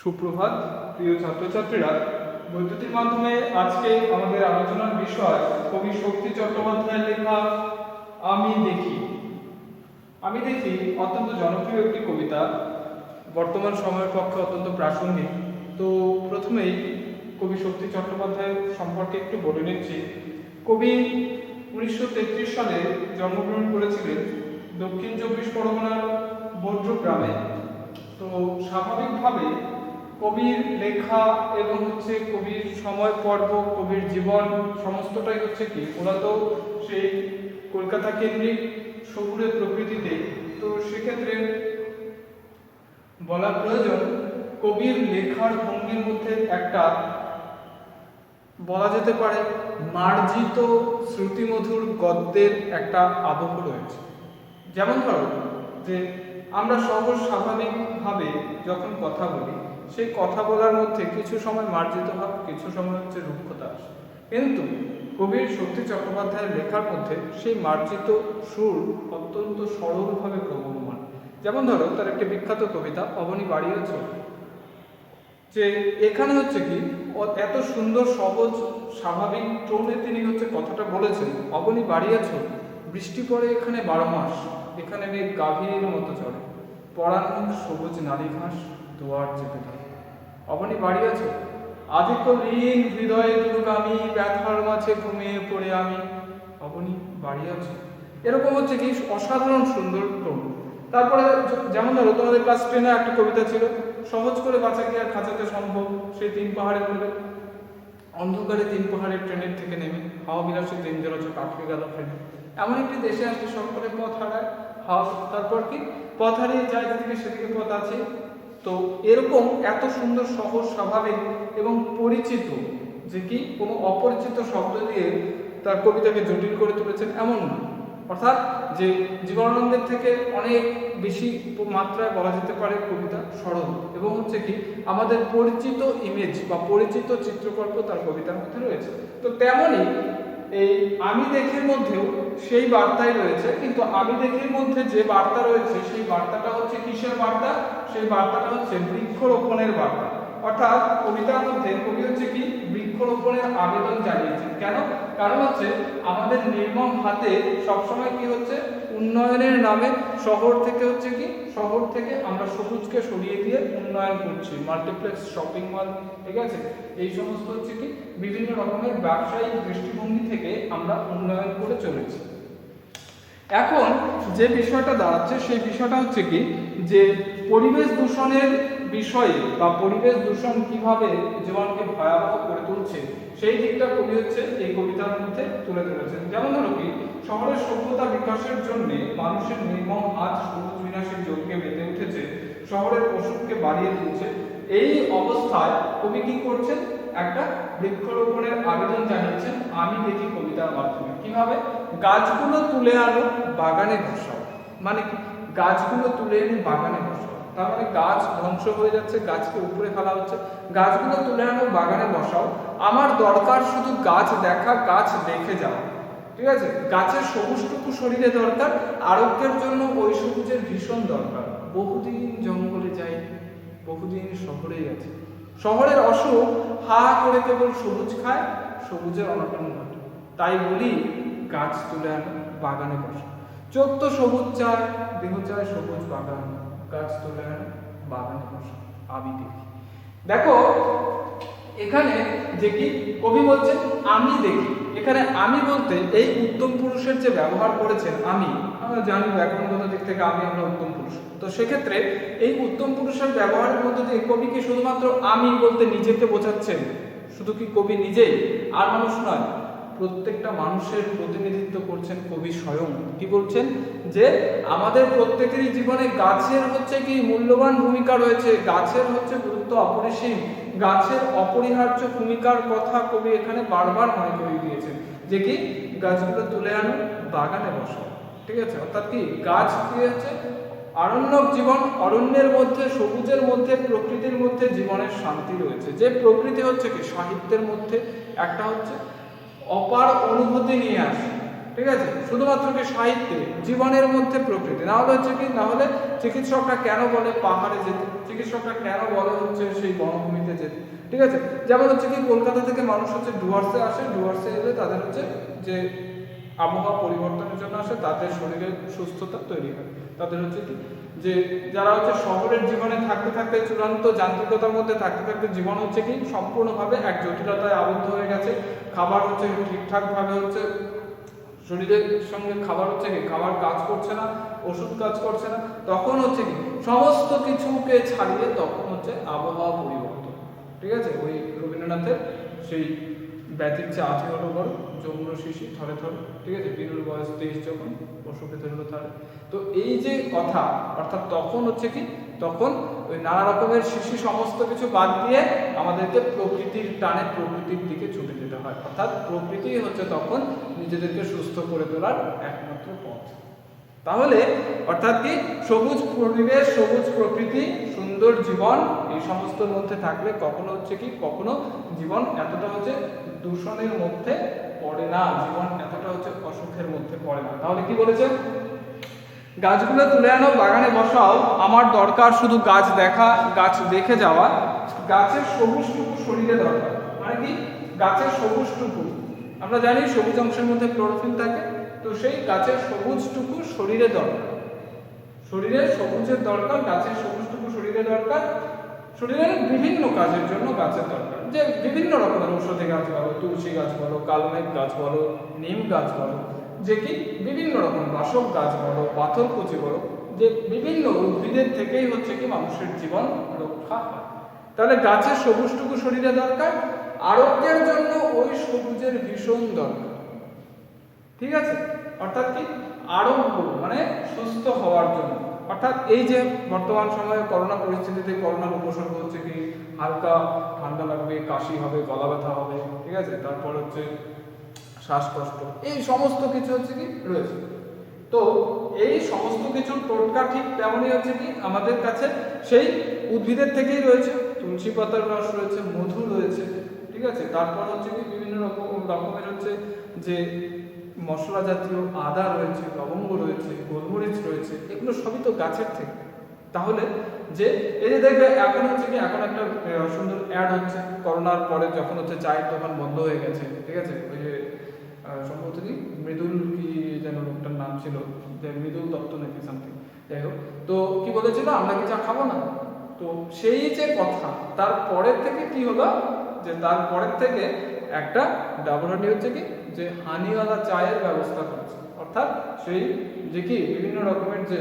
সুপ্রভাত প্রিয় ছাত্রছাত্রীরা। বৈদ্যুতিক মাধ্যমে আজকে আমাদের আলোচনার বিষয় কবি শক্তি চট্টোপাধ্যায়ের লেখা আমি দেখি। আমি দেখি অত্যন্ত জনপ্রিয় একটি কবিতা, বর্তমান সময়ের পক্ষে অত্যন্ত প্রাসঙ্গিক। তো প্রথমেই কবি শক্তি চট্টোপাধ্যায় সম্পর্কে একটু বলে নিচ্ছি। কবি 1933 সালে জন্মগ্রহণ করেছিলেন দক্ষিণ 24 পরগনার বজ্র গ্রামে। তো স্বাভাবিকভাবে কবির লেখা এবং কবির সময় পর্ব, কবির জীবন সমস্তটাই কি মূলত সেই কলকাতা কেন্দ্রিক শহুরে প্রকৃতিতে। তো সেক্ষেত্রে বলা প্রয়োজন কবির লেখার ভঙ্গির মধ্যে একটা বলা যেতে পারে মার্জিত শ্রুতিমধুর গদ্যের একটা আবহ রয়েছে। যেমন ধরো যে আমরা সহজ স্বাভাবিকভাবে যখন কথা বলি, সেই কথা বলার মধ্যে কিছু সময় মার্জিত ভাব, কিছু সময় রুক্ষতা আসে, কিন্তু কবির শক্তি চট্টোপাধ্যায়ের লেখার মধ্যে সেই মার্জিত সুর অত্যন্ত সরলভাবে প্রবহমান। যেমন ধরো তার একটি বিখ্যাত কবিতা অবনী বাড়িয়েছ, যে এখানে কি এত সুন্দর সহজ স্বাভাবিক টোনে তিনি কথাটা বলেছেন। অবনী বাড়িয়েছ, বৃষ্টি পড়ে এখানে 12 মাস, এখানে মেঘ গাভীর মতো চড়ে, পরাণ সবুজ নারী ঘাস দুয়ার চেপে ধরে। অবনী বাড়িয়েছ, আধিক্য লীন হৃদয়ে দুর্গামী, ব্যথার মাঝে ঘুমিয়ে পড়ে আমি। অবনী বাড়িয়েছ, এরকম কি অসাধারণ সুন্দর টোন। তারপরে যেমন ধরো তোমাদের ক্লাস 10-এ একটা কবিতা ছিল, সহজ করে বাঁচা কি আর খাঁচাতে সম্ভব, সেই 3 পাহাড়ে বলে অন্ধকারে 3 পাহাড়ের ট্রেনের থেকে নেমে হাওয়া বিলাসী দিন জলচক আটকে গেল ট্রেনে। এমন একটি দেশে আসলে সকলে পথ হারায়, তারপর কি পথ হারিয়ে যায় যেদিকে সেদিকে পথ আছে। তো এরকম এত সুন্দর সহজ স্বাভাবিক এবং পরিচিত, যে কি কোনো অপরিচিত শব্দ দিয়ে তার কবিতাকে জটিল করে তুলেছেন এমন না। অর্থাৎ যে জীবনানন্দের থেকে অনেক বেশি মাত্রায় বলা যেতে পারে কবিতা সরল, এবং কি আমাদের পরিচিত ইমেজ বা পরিচিত চিত্রকল্প তার কবিতার মধ্যে রয়েছে। তো তেমনই এই আমি দেখের মধ্যেও সেই বার্তাই রয়েছে, কিন্তু আমি দেখের মধ্যে যে বার্তা রয়েছে সেই বার্তাটা কিসের বার্তা? সেই বার্তাটা বৃক্ষরোপণের বার্তা। অর্থাৎ কবিতার মধ্যে কবি কি বৃক্ষরোপণের আবেদন জানিয়েছেন। কেন? কারণ আমাদের নির্মম হাতে সবসময় কি উন্নয়নের নামে শহর থেকে শহর থেকে আমরা সবুজকে সরিয়ে দিয়ে উন্নয়ন করছি, মাল্টিপ্লেক্স, শপিং মল, ঠিক আছে, এই সমস্ত কি বিভিন্ন রকমের ব্যবসায়িক দৃষ্টিভঙ্গি থেকে আমরা উন্নয়ন করে চলেছি। এখন যে বিষয়টা দাঁড়াচ্ছে সেই বিষয়টা কি যে পরিবেশ দূষণের বিষয়ে বা পরিবেশ দূষণ কিভাবে জীবনকে ভয়াবহ করে তুলছে সেই দিকটা কবি এই কবিতার মধ্যে তুলে ধরেছেন। যেমন ধরো কি শহরের সভ্যতা বিকাশের জন্য মানুষের নির্মম হাত সবুজ বিনাশের যজ্ঞে মেতে উঠেছে, শহরের অসুখকে বাড়িয়ে তুলছে। এই অবস্থায় কবি কি করছেন? একটা বৃক্ষরোপণের আবেদন জানিয়েছেন আমি দেখি কবিতার মাধ্যমে। কিভাবে? গাছগুলো তুলে আনো বাগানে বসাও। মানে কি? গাছগুলো তুলে এনে বাগানে বসাও, তার মানে গাছ ধ্বংস হয়ে যাচ্ছে, গাছকে উপরে ফেলা হচ্ছে, গাছগুলো তুলে আনো বাগানে বসাও। আমার দরকার শুধু গাছ দেখা, গাছ দেখে যাওয়া, ঠিক আছে? গাছের সবুজটুকু শরীরে দরকার, আরোগ্যের জন্য ওই সবুজের ভীষণ দরকার। বহুদিন জঙ্গলে যাই, বহুদিন শহরে গেছে, শহরের অসুখ হা করে কেবল সবুজ খায়, সবুজের অনটন ঘটে। তাই বলি গাছ তুলে আনো বাগানে বসা। চোখ তো সবুজ চায়, দেহ চায় সবুজ বাগান, গাছ তুলে আনো বাগানে বসা আমি দেখি। দেখো এখানে যে কি কবি বলছেন আমি দেখি। এখানে আমি বলতে এই উত্তম পুরুষের যে ব্যবহার করেছেন, আমরা জানি ব্যাকরণগত দিক থেকে আমরা উত্তম পুরুষ। তো সেক্ষেত্রে এই উত্তম পুরুষের ব্যবহারের মধ্যে দিয়ে কবি কি শুধুমাত্র আমি বলতে নিজেকে বোঝাচ্ছেন? শুধু কি কবি নিজেই, আর মানুষ নয়, প্রত্যেকটা মানুষের প্রতিনিধিত্ব করছেন কবি স্বয়ং। কি বলছেন? যে আমাদের প্রত্যেকেরই জীবনে গাছের কি মূল্যবান ভূমিকা রয়েছে, গাছের গুরুত্ব অপরিসীম, গাছের অপরিহার্য ভূমিকার কথা কবি এখানে বারবার মনে করিয়ে দিয়েছেন। যে কি গাছগুলো তুলে আনো বাগানে বসো, ঠিক আছে? অর্থাৎ কি গাছ কি আরণ্যক জীবন, অরণ্যের মধ্যে, সবুজের মধ্যে, প্রকৃতির মধ্যে জীবনের শান্তি রয়েছে। যে প্রকৃতি কি সাহিত্যের মধ্যে একটা অপার অনুভূতি নিয়ে আসে, ঠিক আছে, শুধুমাত্র কি সাহিত্যে, জীবনের মধ্যে প্রকৃতি, না হলে হচ্ছে কি, না হলে চিকিৎসকরা কেন বলে পাহাড়ে যেতে, চিকিৎসকরা কেন বলে হচ্ছে সেই বনভূমিতে যেতে, ঠিক আছে। যেমন হচ্ছে কি কলকাতা থেকে মানুষ হচ্ছে ডুয়ার্সে আসে, ডুয়ার্সে এলে তাদের হচ্ছে যে আবহাওয়া পরিবর্তনের জন্য আসে, তাদের শরীরের সুস্থতা তৈরি হয়। তাদের হচ্ছে কি যে যারা হচ্ছে শহরের জীবনে থাকতে থাকতে, চূড়ান্ত যান্ত্রিকতার মধ্যে থাকতে থাকতে জীবন হচ্ছে কি সম্পূর্ণভাবে এক জটিলতায় আবদ্ধ হয়ে গেছে, খাবার হচ্ছে ঠিকঠাকভাবে হচ্ছে শরীরের সঙ্গে খাবার হচ্ছে কি খাবার কাজ করছে না, ওষুধ কাজ করছে না, তখন হচ্ছে কি সমস্ত কিছুকে ছাড়িয়ে তখন হচ্ছে আবহাওয়া পরিবর্তন, ঠিক আছে। ওই রবীন্দ্রনাথের সেই ব্যাধির চা আঠি হলো বড়, যৌন শিশি থরে থরে, ঠিক আছে, বীরুর বয়স 23 যখন পশুকে ধরলো থরে। তো এই যে কথা, অর্থাৎ তখন হচ্ছে কি, তখন ওই নানা রকমের শিশি সমস্ত কিছু বাদ দিয়ে আমাদেরকে প্রকৃতির টানে প্রকৃতির দিকে ছুটে যেতে হয়, অর্থাৎ প্রকৃতি হচ্ছে তখন নিজেদেরকে সুস্থ করে তোলার একমাত্র পথ। তাহলে অর্থাৎ কি সবুজ পরিবেশ, সবুজ প্রকৃতি, সুন্দর জীবন, এই সমস্ত মধ্যে থাকলে কখনো হচ্ছে কি, কখনো জীবন এতটা হচ্ছে দূষণের মধ্যে পড়ে না, জীবন এতটা হচ্ছে অসুখের মধ্যে পড়ে না। তাহলে কি বলেছে, গাছগুলো তুলে আনো, বাগানে বসাও, আমার দরকার শুধু গাছ দেখা, গাছ দেখে যাওয়া, গাছের সবুজটুকু শরীরে দরকার। মানে কি গাছের সবুজটুকু, আমরা জানি সবুজ অংশের মধ্যে ক্লোরোফিল থাকে, তো সেই গাছের সবুজটুকু শরীরে দরকার, শরীরে সবুজের দরকার, গাছের সবুজটুকু শরীরে দরকার, শরীরের বিভিন্ন কাজের জন্য গাছের দরকার। যে বিভিন্ন রকমের ঔষধি গাছ বলো, তুলসী গাছ বলো, কালমেঘ গাছ বলো, নিম গাছ বলো, যে কি বিভিন্ন রকম বাসক গাছ বলো, পাথরকুচি বলো, যে বিভিন্ন উদ্ভিদের থেকেই হচ্ছে কি মানুষের জীবন রক্ষা হয়। তাহলে গাছের সবুজটুকু শরীরে দরকার, আরোগ্যের জন্য ওই সবুজের ভীষণ দরকার, ঠিক আছে। অর্থাৎ কি আরোগ্য মানে সুস্থ হওয়ার জন্য, অর্থাৎ এই যে বর্তমান সময়ে করোনা পরিস্থিতিতে করোনার উপসর্গ হচ্ছে কি হালকা ঠান্ডা লাগবে, কাশি হবে, গলা ব্যথা হবে, ঠিক আছে, তারপর হচ্ছে শ্বাসকষ্ট, এই সমস্ত কিছু হচ্ছে কি রয়েছে। তো এই সমস্ত কিছুর টোটকা ঠিক তেমনই হচ্ছে কি আমাদের কাছে সেই উদ্ভিদের থেকেই রয়েছে, তুলসী পাতার রস রয়েছে, মধু রয়েছে, ঠিক আছে, তারপর হচ্ছে কি বিভিন্ন রকমের হচ্ছে যে মশলা জাতীয় আদা রয়েছে, লবঙ্গ রয়েছে, গোলমরিচ রয়েছে, এগুলো সবই তো গাছের থেকে। তাহলে যে এই যে দেখবে এখন হচ্ছে কি, এখন একটা সুন্দর অ্যাড হচ্ছে করোনার পরে, যখন হচ্ছে চায়ের দোকান বন্ধ হয়ে গেছে, ঠিক আছে, ওই যে সম্ভবত কি মৃদুল কি যেন লোকটার নাম ছিল, যে মৃদুল দত্ত নাকি সামথিং, যাই হোক, তো কি বলেছিল আমরা কি চা খাবো না, তো সেই যে কথা তারপরের থেকে কি হলো, যে তারপরের থেকে একটা ডাবল হানি হচ্ছে কি যে হানিওয়ালা চায়ের ব্যবস্থা করেছে, অর্থাৎ সেই যে কি বিভিন্ন রকমের যে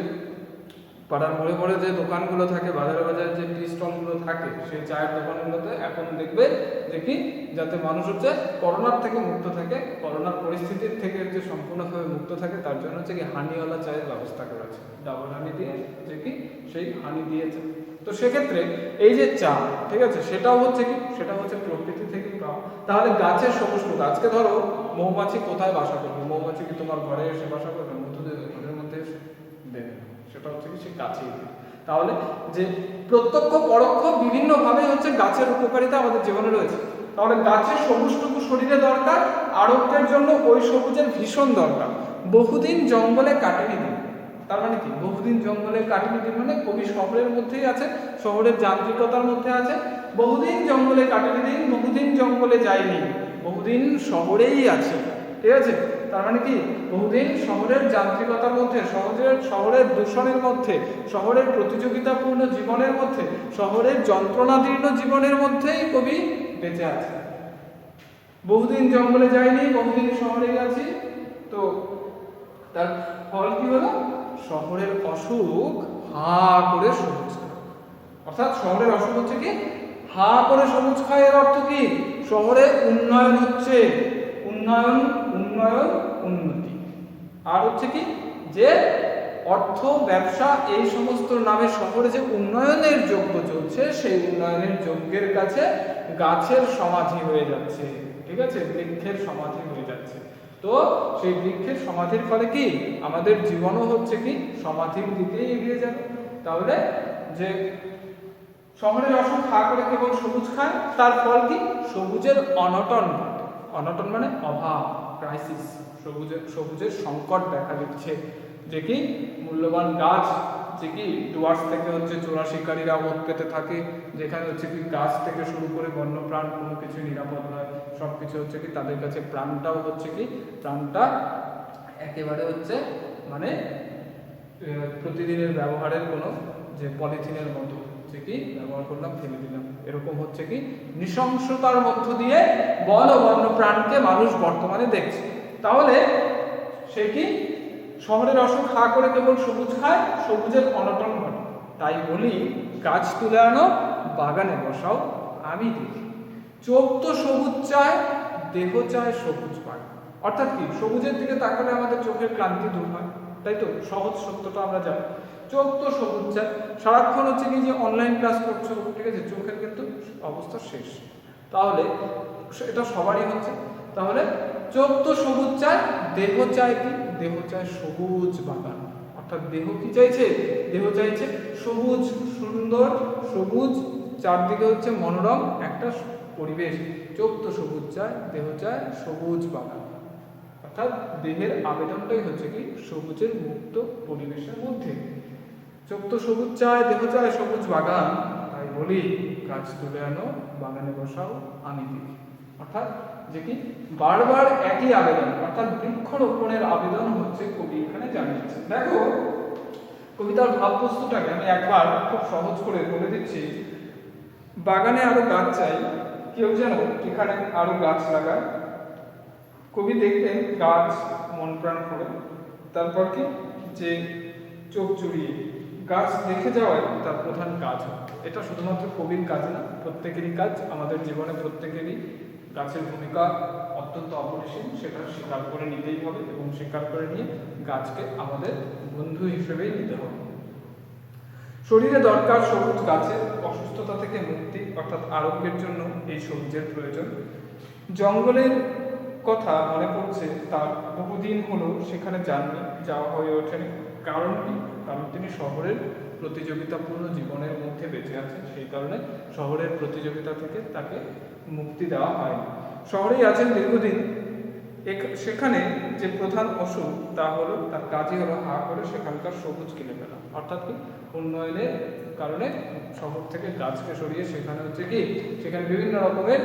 পাড়ার মোড়ে মোড়ে যে দোকানগুলো থাকে, বাজারে বাজারে যে টি স্টলগুলো থাকে, সেই চায়ের দোকানগুলোতে এখন দেখবে যে কি যাতে মানুষ হচ্ছে করোনার থেকে মুক্ত থাকে, করোনার পরিস্থিতির থেকে হচ্ছে সম্পূর্ণভাবে মুক্ত থাকে, তার জন্য হচ্ছে কি হানিওয়ালা চায়ের ব্যবস্থা করেছে, ডাবল হানি দিয়ে যে কি সেই হানি দিয়েছে। তো সেক্ষেত্রে এই যে চা, ঠিক আছে, সেটাও হচ্ছে কি, সেটা হচ্ছে প্রকৃতি থেকেই পাওয়া। তাহলে গাছের সবুজ, আজকে ধরো মৌমাছি কোথায় বাসা করবে, মৌমাছি কি তোমার ঘরে এসে বাসা করবে, ঘরের মধ্যে এসে দেবে, সেটা হচ্ছে কি সে গাছেই। তাহলে যে প্রত্যক্ষ পরোক্ষ বিভিন্ন ভাবে হচ্ছে গাছের উপকারিতা আমাদের জীবনে রয়েছে। তাহলে গাছের সবুজটুকু শরীরে দরকার, আরোগ্যের জন্য ওই সবুজের ভীষণ দরকার। বহুদিন জঙ্গলে কাটেনি দিন, তার মানে কি বহুদিন জঙ্গলে কাটেনি দিন মানে কবি শহরের মধ্যেই আছে, শহরের যান্ত্রিকতার মধ্যে আছে, বহুদিন জঙ্গলে কাটেনি দিন, বহুদিন জঙ্গলে যায়নি, বহুদিন শহরেই আছে, ঠিক আছে। তার মানে কি বহুদিন শহরের যান্ত্রিকতার মধ্যে, শহরের দূষণের মধ্যে, শহরের প্রতিযোগিতাপূর্ণ জীবনের মধ্যে, শহরের যন্ত্রণাদীর্ণ জীবনের মধ্যেই কবি বেঁচে আছে। বহুদিন জঙ্গলে যায়নি, বহুদিন শহরে গেছি, তো তার ফল কি হলো, শহরের অসুখ হা করে সবুজ খায়। অর্থাৎ শহরের অসুখ হচ্ছে কি হা করে সবুজ খায়, এর অর্থ কি শহরে উন্নয়ন হচ্ছে, উন্নয়ন উন্নয়ন উন্নতি, আর হচ্ছে কি যে অর্থ ব্যবসা এই সমস্ত নামে শহরে যে উন্নয়নের যজ্ঞ চলছে, সেই উন্নয়নের যজ্ঞের কাছে গাছের সমাধি হয়ে যাচ্ছে, ঠিক আছে, বৃক্ষের সমাধি হয়ে যাচ্ছে। তো সেই বৃক্ষের সমাধির ফলে কি আমাদের জীবনও হচ্ছে কি সমাধির দিকে এগিয়ে যাবে। তাহলে যে শহরের অসুখ হা করে কেবল সবুজ খায়, তার ফল কি সবুজের অনটন, অনটন মানে অভাব, ক্রাইসিস, সবুজের সংকট দেখা দিচ্ছে, যে কি মূল্যবান গাছ, যে কি ডুয়ার্স থেকে হচ্ছে চোরা শিকারীরা ওত পেতে থাকে, যেখানে হচ্ছে কি গাছ থেকে শুরু করে বন্যপ্রাণ কোনো কিছু নিরাপদ নয়, সব কিছু হচ্ছে কি তাদের কাছে প্রাণটাও হচ্ছে কি প্রাণটা একেবারে হচ্ছে মানে প্রতিদিনের ব্যবহারের কোনো যে পলিথিনের মতো হচ্ছে কি ব্যবহার করলাম ফেলে দিলাম, এরকম হচ্ছে কি নৃশংসতার মধ্য দিয়ে বন ও বন্যপ্রাণকে মানুষ বর্তমানে দেখছে। তাহলে সে কি শহরের অসুখ হা করে কেবল সবুজ খায়, সবুজের অনটন ঘটে। তাই বলি গাছ তুলে আনো, বাগানে বসাও, আমি দেখি। চোখ তো সবুজ চায়, দেহ চায় সবুজ পায়। অর্থাৎ কি সবুজের দিকে তাকালে আমাদের চোখের ক্লান্তি দূর হয়, তাই তো সহজ সত্যটা আমরা জানি। চোখ তো সবুজ চায়, সারাক্ষণ হচ্ছে কি যে অনলাইন ক্লাস করছো, ঠিক আছে, চোখের কিন্তু অবস্থা শেষ। তাহলে এটা সবারই হচ্ছে। তাহলে চোখ তো সবুজ চায়, দেহ চায় কি, দেহ চায় সবুজ বাগান। অর্থাৎ দেহ কি চাইছে, দেহ চাইছে সবুজ, সুন্দর সবুজ, চারদিকে হচ্ছে মনোরম একটা পরিবেশ। চোখ তো সবুজ চায়, দেহ চায় সবুজ বাগান। অর্থাৎ দেহের আবেদনটাই হচ্ছে কি সবুজের মুক্ত পরিবেশের মধ্যে। চোখ তো সবুজ চায়, দেহ চায় সবুজ বাগান, তাই বলি গাছ তুলে আনো, বাগানে বসাও, আমি দেখি। অর্থাৎ যে কি বারবার একই আবেদন, অর্থাৎ বৃক্ষরোপণের আবেদন হচ্ছে কবি এখানে জানিয়েছে। দেখো কবিতার ভাববস্তুটাকে আমি একবার খুব সহজ করে বলে দিচ্ছি। বাগানে আরো গাছ চাই, কেউ যেন এখানে আরো গাছ লাগায়। কবি দেখতেন গাছ মন প্রাণ করে, তারপর কি যে চোখ জুড়িয়ে গাছ দেখে যাওয়াই তার প্রধান কাজ। এটা শুধুমাত্র কবির কাজ না, প্রত্যেকেরই কাজ। আমাদের জীবনে প্রত্যেকেরই গাছের ভূমিকা অত্যন্ত অপরিসীম, সেটা স্বীকার করে নিতেই হবে এবং স্বীকার করে নিয়ে গাছকে আমাদের বন্ধু হিসেবেই নিতে হবে। শরীরে দরকার সবুজ, গাছের অসুস্থতা থেকে মুক্তি অর্থাৎ আরোগ্যের জন্য এই সবুজের প্রয়োজন। জঙ্গলের কথা মনে পড়ছে, তার বহুদিন হলো সেখানে যাননি, যাওয়া হয়ে ওঠেনি। কারণ কি, কারণ তিনি শহরের প্রতিযোগিতাপূর্ণ জীবনের মধ্যে বেঁচে আছেন, সেই কারণে শহরের প্রতিযোগিতা থেকে তাকে মুক্তি দেওয়া হয়নি। শহরেই আছেন দীর্ঘদিন, সেখানে যে প্রধান অসুখ তা হলো, তার কাজই হলো হা করে সেখানকার সবুজ কিনে ফেলা। অর্থাৎ কি উন্নয়নের কারণে শহর থেকে গাছকে সরিয়ে সেখানে হচ্ছে কি সেখানে বিভিন্ন রকমের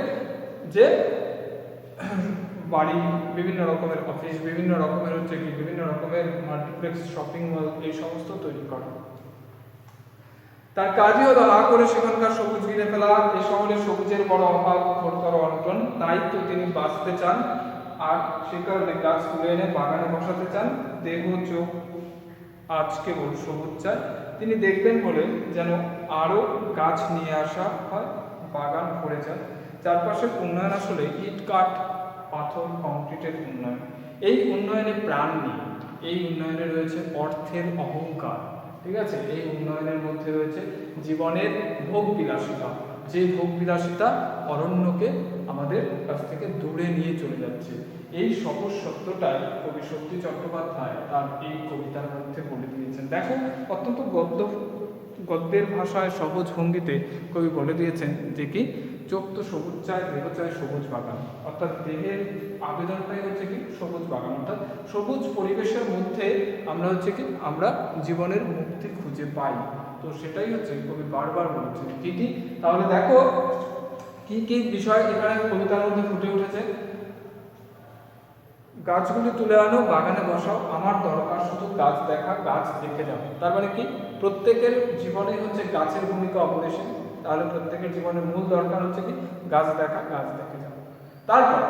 যে বাড়ি, বিভিন্ন রকমের অফিস, বিভিন্ন রকমের হচ্ছে কি বিভিন্ন রকমের মাল্টিপ্লেক্স শপিং মল, এই সমস্ত তৈরি করা। তার কাজই হলো হা করে সেখানকার সবুজ কিনে ফেলা। এই শহরে সবুজের বড় অভাব, ঘোরতর অনটন, তাই তো তিনি বাঁচতে চান, আর সে কারণে গাছ তুলে এনে বাগানে বসাতে চান। দেহ চোখ আজ কেবল সবুজ চায়, তিনি দেখবেন বলে যেন আরো গাছ নিয়ে আসা হয়, বাগান ভরে যায়। চারপাশের উন্নয়ন আসলে ইট কাঠ পাথর কংক্রিটের উন্নয়ন। এই উন্নয়নে প্রাণ নেই, এই উন্নয়নে রয়েছে অর্থের অহংকার, ঠিক আছে। এই উন্নয়নের মধ্যে রয়েছে জীবনের ভোগ বিলাসিতা, যে ভোগ বিলাসিতা অরণ্যকে আমাদের কাছ থেকে দূরে নিয়ে চলে যাচ্ছে। এই সহজ সত্যটাই কবি শক্তি চট্টোপাধ্যায় তার এই কবিতার মধ্যে বলে দিয়েছেন। দেখো অত্যন্ত গদ্যের ভাষায় সহজ ভঙ্গিতে কবি বলে দিয়েছেন যে কি চোখ তো সবুজ চায়, দেহ চায় সবুজ বাগান। অর্থাৎ দেহের আবেদনটাই হচ্ছে কি সবুজ বাগান। অর্থাৎ সবুজ পরিবেশের মধ্যে আমরা হচ্ছে কি আমরা জীবনের মুক্তি খুঁজে পাই। তো সেটাই হচ্ছে কবি বারবার বলছেন। কি কি তাহলে দেখো কি কি বিষয় এখানে কবিতার মধ্যে ফুটে উঠেছে। গাছগুলি তুলে আনো, বাগানে বসাও, আমার দরকার শুধু গাছ দেখা, গাছ দেখে যাও। তার মানে কি প্রত্যেকের জীবনে হচ্ছে গাছের ভূমিকা অপরিসীম। তাহলে প্রত্যেকের জীবনের মূল দরকার হচ্ছে কি গাছ দেখা, গাছ দেখে যাও। তারপর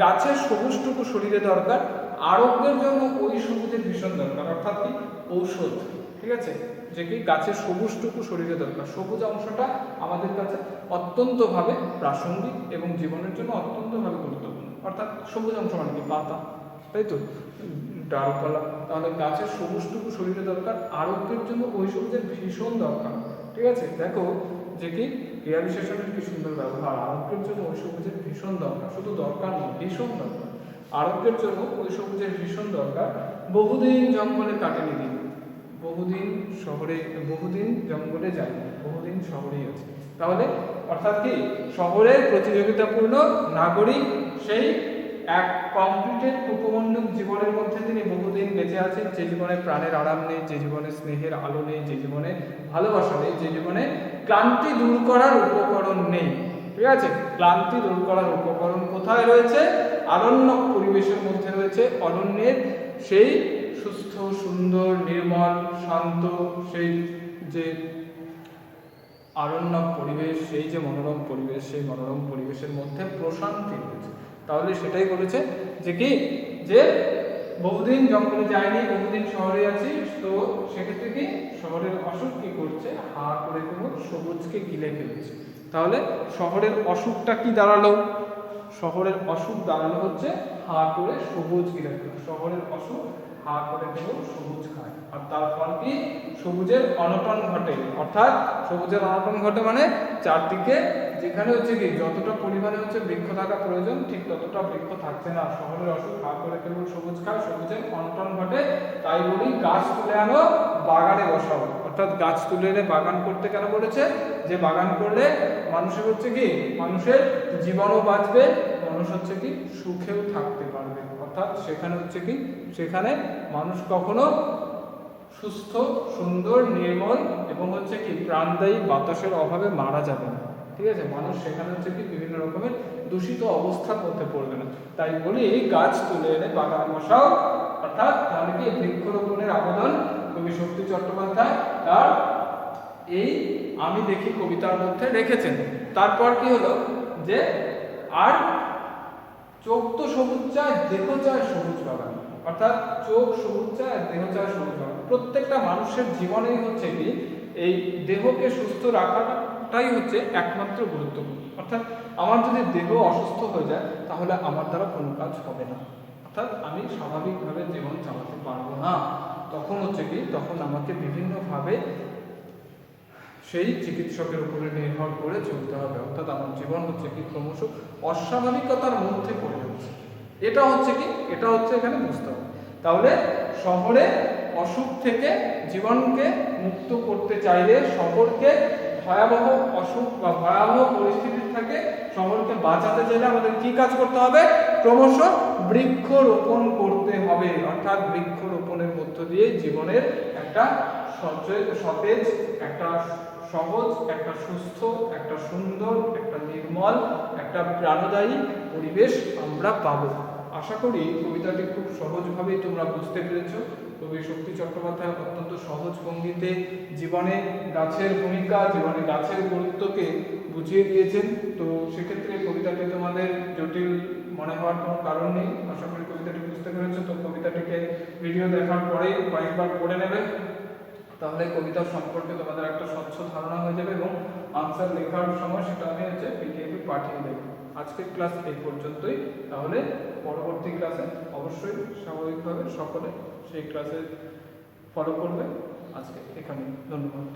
গাছের সবুজটুকু শরীরে দরকার, আরোগ্যের জন্য ওই সবুজের ভীষণ দরকার। অর্থাৎ কি ঔষধ, ঠিক আছে, যে কি গাছের সবুজটুকু শরীরে দরকার। সবুজ অংশটা আমাদের কাছে অত্যন্তভাবে প্রাসঙ্গিক এবং জীবনের জন্য অত্যন্তভাবে গুরুত্বপূর্ণ। অর্থাৎ সবুজ অংশ মানে কি পাতা, তাই তো, ডালপালা। তাহলে গাছের সবুজটুকু শরীরে দরকার, আরোগ্যের জন্য ওই সবুজের ভীষণ দরকার, ঠিক আছে। দেখো যে কি ক্রিয়া বিশেষণের কি সুন্দর ব্যবহার। আরোগ্যের জন্য ওই সবুজের ভীষণ দরকার, শুধু দরকার নয় ভীষণ দরকার। আরোগ্যের জন্য ওই সবুজের ভীষণ দরকার। বহুদিন জঙ্গলে কাটেনি দিন, বহুদিন শহরে, বহুদিন জঙ্গলে যাই, বহুদিন শহরেই আছে। তাহলে অর্থাৎ কি শহরের প্রতিযোগিতাপূর্ণ নাগরিক সেই এক কমপ্লিটেড উপমন্যুক জীবনের মধ্যে তিনি বহুদিন বেঁচে আছেন, যে জীবনে প্রাণের আরাম নেই, যে জীবনে স্নেহের আলো নেই, যে জীবনে ভালোবাসা নেই, যে জীবনে ক্লান্তি দূর করার উপকরণ নেই। ঠিক আছে, ক্লান্তি দূর করার উপকরণ কোথায় রয়েছে? আরণ্যক পরিবেশের মধ্যে রয়েছে। অরণ্যের সেই সুস্থ, সুন্দর, নির্মল, শান্ত সেই যে আরণ্যক পরিবেশ, সেই যে মনোরম পরিবেশ, সেই মনোরম পরিবেশের মধ্যে প্রশান্তি রয়েছে। তাহলে সেটাই বলেছে যে কি, যে বহুদিন জঙ্গলে যায়নি, বহুদিন শহরে আছি, তো সেক্ষেত্রে কি শহরের অসুখ কি করছে? হা করে কেবল সবুজকে গিলে ফেলেছে। তাহলে শহরের অসুখটা কি দাঁড়ালো? শহরের অসুখ দাঁড়ালো হচ্ছে হা করে সবুজ গিলে ফেলা। শহরের অসুখ হা করে কেবল সবুজ খায়, আর তার ফল কি? সবুজের অনটন ঘটে। অর্থাৎ সবুজের অনটন ঘটে মানে চারদিকে যেখানে হচ্ছে কি যতটা পরিমাণে হচ্ছে বৃক্ষ থাকা প্রয়োজন, ঠিক ততটা বৃক্ষ থাকছে না। শহরের অসুখ হা করে কেবল সবুজ খায়, সবুজের অনটন ঘটে। তাই বলি গাছ তুলে আনো, বাগানে বসাও। অর্থাৎ গাছ তুলে এনে বাগান করতে কেন বলেছে? যে বাগান করলে মানুষের হচ্ছে কি, মানুষের জীবনও বাঁচবে, মানুষ হচ্ছে কি সুখেও থাকতে পারবে। অর্থাৎ সেখানে হচ্ছে কি, সেখানে মানুষ কখনো সুস্থ, সুন্দর, নির্মল এবং হচ্ছে কি প্রাণদায়ী বাতাসের অভাবে মারা যাবে না। ঠিক আছে, মানুষ সেখানে হচ্ছে কি বিভিন্ন রকমের দূষিত অবস্থার মধ্যে পড়বে না। তাই বলি গাছ তুলে এনে বাগান বসাও। অর্থাৎ তাহলে কি বৃক্ষরোপণের আবেদন কবি শক্তি চট্টোপাধ্যায় তার এই আমি দেখি কবিতার মধ্যে রেখেছেন। তারপর কি হলো যে আর চোখ তো সবুজ চায়, দেহ চায় সবুজ বাগান। অর্থাৎ চোখ সবুজ চায়, দেহ চায় সবুজ বাগান। প্রত্যেকটা মানুষের জীবনেই হচ্ছে কি এই দেহকে সুস্থ রাখাটাই হচ্ছে একমাত্র গুরুত্বপূর্ণ। অর্থাৎ আমার যদি দেহ অসুস্থ হয়ে যায় তাহলে আমার দ্বারা কোনো কাজ হবে না। অর্থাৎ আমি স্বাভাবিকভাবে জীবন চালাতে পারবো না। তখন হচ্ছে কি, তখন আমাকে বিভিন্নভাবে সেই চিকিৎসকের উপরে নির্ভর করে চলতে হবে। অর্থাৎ আমার জীবন হচ্ছে কি ক্রমশ অস্বাভাবিকতার মধ্যে পড়ে যাচ্ছে। এটা হচ্ছে কি, এটা হচ্ছে এখানে বুঝতে হবে। তাহলে শহরে অসুখ থেকে জীবনকে মুক্ত করতে চাইলে, শহরকে ভয়াবহ অসুখ বা ভয়াবহ পরিস্থিতি থেকে শহরকে বাঁচাতে চাইলে আমাদের কি কাজ করতে হবে? ক্রমশ বৃক্ষরোপণ করতে হবে। অর্থাৎ বৃক্ষরোপণের মধ্য দিয়ে জীবনের একটা সতেজ, একটা সহজ, একটা সুস্থ, একটা সুন্দর, একটা নির্মল, একটা প্রাণদায়ী পরিবেশ আমরা পাবো। আশা করি কবিতাটি খুব সহজভাবেই তোমরা বুঝতে পেরেছো। কবি শক্তি চট্টোপাধ্যায় অত্যন্ত সহজ ভঙ্গিতে জীবনে গাছের ভূমিকা, জীবনে গাছের গুরুত্বকে বুঝিয়ে দিয়েছেন। তো সেক্ষেত্রে কবিতাটি তোমাদের জটিল মনে হওয়ার কোনো কারণ নেই। আশা করি কবিতাটি বুঝতে পেরেছো। তো কবিতাটিকে ভিডিও দেখার পরেই কয়েকবার পড়ে নেবে, তাহলে কবিতার সম্পর্কে তোমাদের একটা স্বচ্ছ ধারণা হয়ে যাবে এবং আনসার লেখার সময় সেটা আমি হচ্ছে পিডিএফে পাঠিয়ে দেবো। আজকের ক্লাস এই পর্যন্তই। তাহলে পরবর্তী ক্লাসে অবশ্যই স্বাভাবিকভাবে সকলে সেই ক্লাসে ফলো করবে। আজকে এখানে ধন্যবাদ।